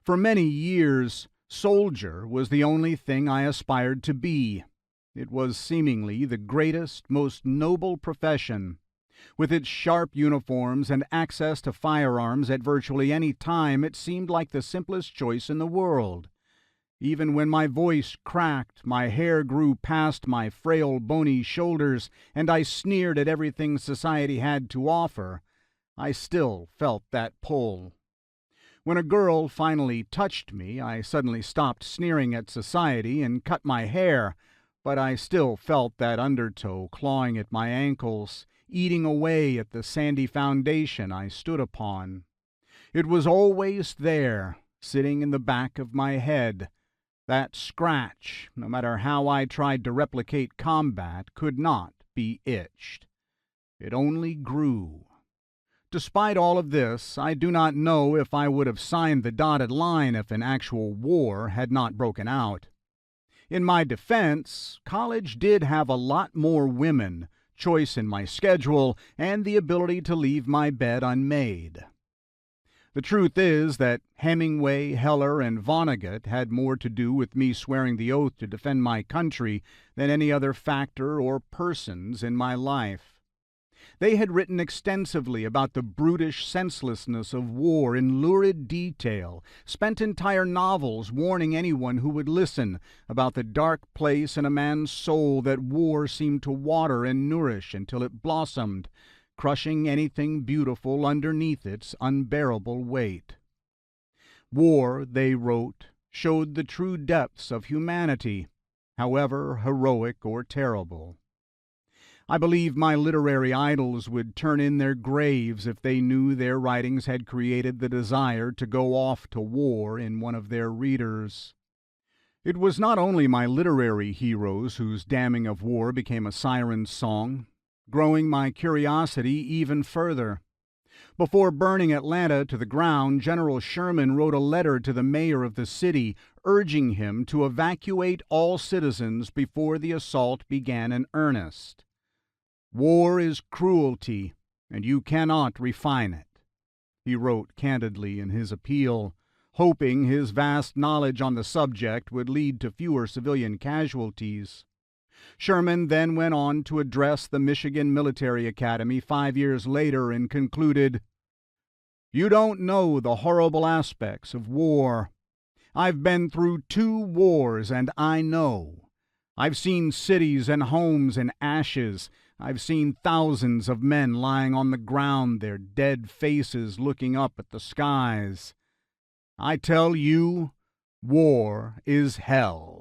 For many years, soldier was the only thing I aspired to be. It was seemingly the greatest, most noble profession. With its sharp uniforms and access to firearms at virtually any time, it seemed like the simplest choice in the world. Even when my voice cracked, my hair grew past my frail, bony shoulders, and I sneered at everything society had to offer, I still felt that pull. When a girl finally touched me, I suddenly stopped sneering at society and cut my hair, but I still felt that undertow clawing at my ankles, eating away at the sandy foundation I stood upon. It was always there, sitting in the back of my head. That scratch, no matter how I tried to replicate combat, could not be itched. It only grew. Despite all of this, I do not know if I would have signed the dotted line if an actual war had not broken out. In my defense, college did have a lot more women, choice in my schedule, and the ability to leave my bed unmade. The truth is that Hemingway, Heller, and Vonnegut had more to do with me swearing the oath to defend my country than any other factor or persons in my life. They had written extensively about the brutish senselessness of war in lurid detail, spent entire novels warning anyone who would listen about the dark place in a man's soul that war seemed to water and nourish until it blossomed, crushing anything beautiful underneath its unbearable weight. War, they wrote, showed the true depths of humanity, however heroic or terrible. I believe my literary idols would turn in their graves if they knew their writings had created the desire to go off to war in one of their readers. It was not only my literary heroes whose damning of war became a siren's song, growing my curiosity even further. Before burning Atlanta to the ground, General Sherman wrote a letter to the mayor of the city urging him to evacuate all citizens before the assault began in earnest. War is cruelty, and you cannot refine it, he wrote candidly in his appeal, hoping his vast knowledge on the subject would lead to fewer civilian casualties. Sherman then went on to address the Michigan Military Academy 5 years later and concluded, "You don't know the horrible aspects of war. I've been through 2 wars, and I know. I've seen cities and homes in ashes. I've seen thousands of men lying on the ground, their dead faces looking up at the skies. I tell you, war is hell."